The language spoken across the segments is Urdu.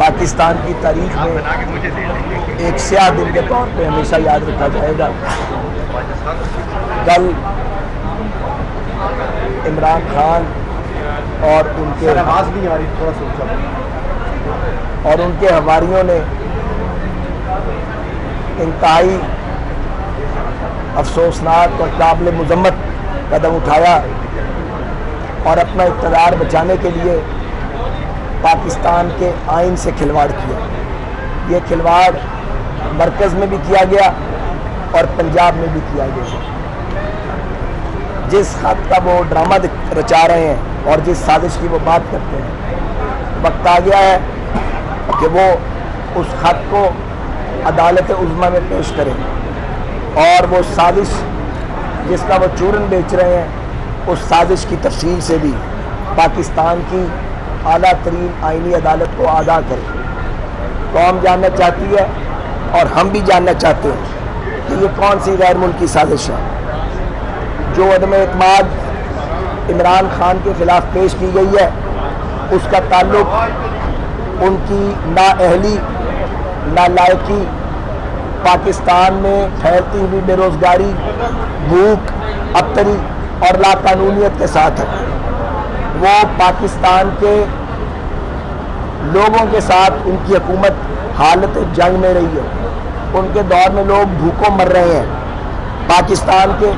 پاکستان کی تاریخ میں ایک سیاہ دن کے طور پہ ہمیشہ یاد رکھا جائے گا۔ کل عمران خان اور ان کے حواریوں نے انتہائی افسوسناک اور قابل مذمت قدم اٹھایا اور اپنا اقتدار بچانے کے لیے پاکستان کے آئین سے کھلواڑ کیا۔ یہ کھلواڑ مرکز میں بھی کیا گیا اور پنجاب میں بھی کیا گیا۔ جس خط کا وہ ڈرامہ رچا رہے ہیں اور جس سازش کی وہ بات کرتے ہیں، وقت آ گیا ہے کہ وہ اس خط کو عدالت عظمیٰ میں پیش کریں اور وہ سازش جس کا وہ چورن بیچ رہے ہیں اس سازش کی تفصیل سے بھی پاکستان کی اعلیٰ ترین آئینی عدالت کو آگاہ کریں۔ قوم جاننا چاہتی ہے اور ہم بھی جاننا چاہتے ہیں کہ یہ کون سی غیر ملکی سازش ہے جو عدم اعتماد عمران خان کے خلاف پیش کی گئی ہے۔ اس کا تعلق ان کی نااہلی، نالائقی، پاکستان میں پھیلتی ہوئی بے روزگاری، بھوک، ابتری اور لاقانونیت کے ساتھ ہے۔ وہ پاکستان کے لوگوں کے ساتھ ان کی حکومت حالت جنگ میں رہی ہے۔ ان کے دور میں لوگ بھوکوں مر رہے ہیں۔ پاکستان کے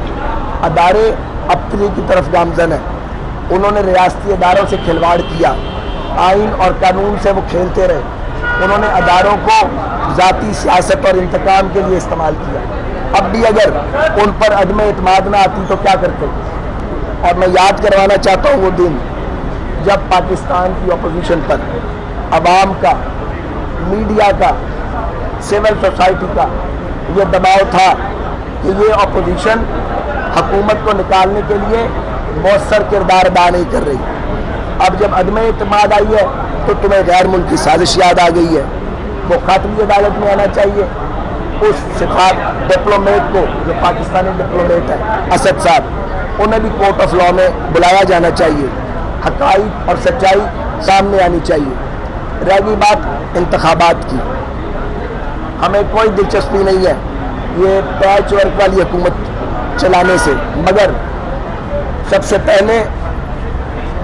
ادارے ابتری کی طرف گامزن ہیں۔ انہوں نے ریاستی اداروں سے کھلواڑ کیا، آئین اور قانون سے وہ کھیلتے رہے۔ انہوں نے اداروں کو ذاتی سیاست اور انتقام کے لیے استعمال کیا۔ اب بھی اگر ان پر عدم اعتماد نہ آتی تو کیا کرتے؟ اور میں یاد کروانا چاہتا ہوں وہ دن جب پاکستان کی اپوزیشن پر عوام کا، میڈیا کا، سول سوسائٹی کا یہ دباؤ تھا کہ یہ اپوزیشن حکومت کو نکالنے کے لیے مؤثر کردار ادا نہیں کر رہی۔ اب جب عدم اعتماد آئی ہے تو تمہیں غیر ملکی سازش یاد آ گئی ہے۔ وہ خط بھی عدالت میں آنا چاہیے۔ اس سفارت ڈپلومیٹ کو جو پاکستانی ڈپلومیٹ ہے اسد صاحب، انہیں بھی کورٹ آف لاء میں بلایا جانا چاہیے۔ حقائق اور سچائی سامنے آنی چاہیے۔ رہ گئی بات انتخابات کی، ہمیں کوئی دلچسپی نہیں ہے یہ پیچ ورک والی حکومت چلانے سے، مگر سب سے پہلے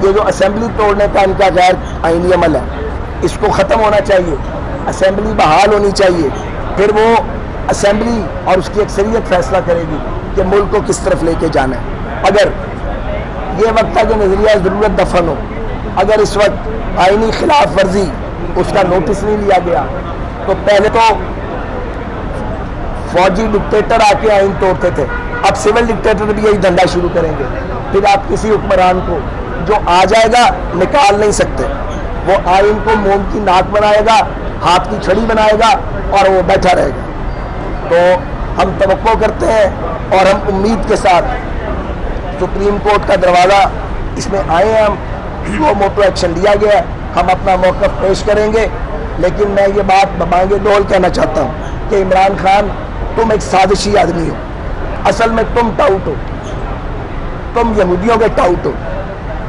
یہ جو اسمبلی توڑنے کا ان کا غیر آئینی عمل ہے اس کو ختم ہونا چاہیے۔ اسمبلی بحال ہونی چاہیے، پھر وہ اسمبلی اور اس کی اکثریت فیصلہ کرے گی کہ ملک کو کس طرف لے کے جانا ہے۔ اگر یہ وقت تھا کہ نظریہ ضرورت دفن ہو، اگر اس وقت آئینی خلاف ورزی اس کا نوٹس نہیں لیا گیا تو پہلے تو فوجی ڈکٹیٹر آ کے آئین توڑتے تھے، اب سول ڈکٹیٹر بھی یہی دھندا شروع کریں گے۔ پھر آپ کسی حکمران کو جو آ جائے گا نکال نہیں سکتے، وہ آئین کو موم کی ناک بنائے گا، ہاتھ کی چھڑی بنائے گا اور وہ بیٹھا رہے گا۔ تو ہم توقع کرتے ہیں اور ہم امید کے ساتھ سپریم کورٹ کا دروازہ اس میں آئے ہیں، ہم سو موٹو ایکشن لیا گیا ہے، ہم اپنا موقف پیش کریں گے۔ لیکن میں یہ بات ببانگے ڈول کہنا چاہتا ہوں کہ عمران خان تم ایک سازشی آدمی ہو، اصل میں تم ٹاؤٹ ہو، تم یہودیوں کے ٹاؤٹ ہو۔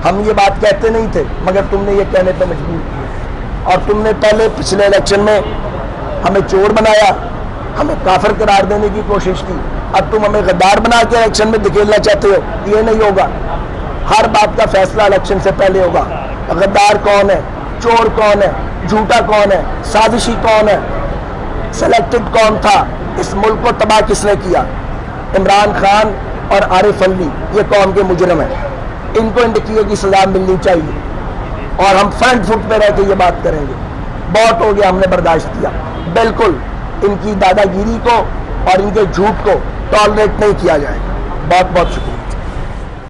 ہم یہ بات کہتے نہیں تھے مگر تم نے یہ کہنے پہ مجبور کیا، اور تم نے پہلے پچھلے الیکشن میں ہمیں چور بنایا، ہمیں کافر قرار دینے کی کوشش کی، اب تم ہمیں غدار بنا کے الیکشن میں دھکیلنا چاہتے ہو۔ یہ نہیں ہوگا، ہر بات کا فیصلہ الیکشن سے پہلے ہوگا۔ غدار کون ہے، چور کون ہے، جھوٹا کون ہے، سازشی کون ہے، سلیکٹڈ کون تھا، اس ملک کو تباہ کس نے کیا؟ عمران خان اور عارف علی یہ قوم کے مجرم ہیں، ان کو انڈکیے کی سزا ملنی چاہیے اور ہم فرنٹ فٹ پہ رہ کے یہ بات کریں گے۔ بہت ہو گیا ہم نے برداشت کیا، بالکل ان کی دادا گیری کو اور ان کے جھوٹ کو ٹالریٹ نہیں کیا جائے گا۔ بہت بہت شکریہ۔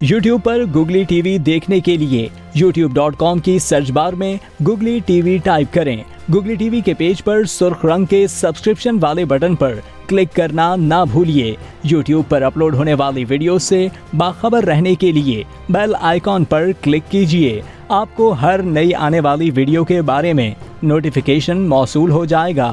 YouTube پر گوگلی ٹی وی دیکھنے کے لیے youtube.com کی سرچ بار میں گوگلی ٹی وی ٹائپ کریں۔ گوگلی ٹی وی کے پیج پر سرخ رنگ کے سبسکرپشن والے بٹن پر کلک کرنا نہ بھولیے۔ YouTube پر اپلوڈ ہونے والی ویڈیو سے باخبر رہنے کے لیے بیل آئیکن پر کلک کیجیے۔ آپ کو ہر نئی آنے والی ویڈیو کے بارے میں نوٹیفیکیشن موصول ہو جائے گا۔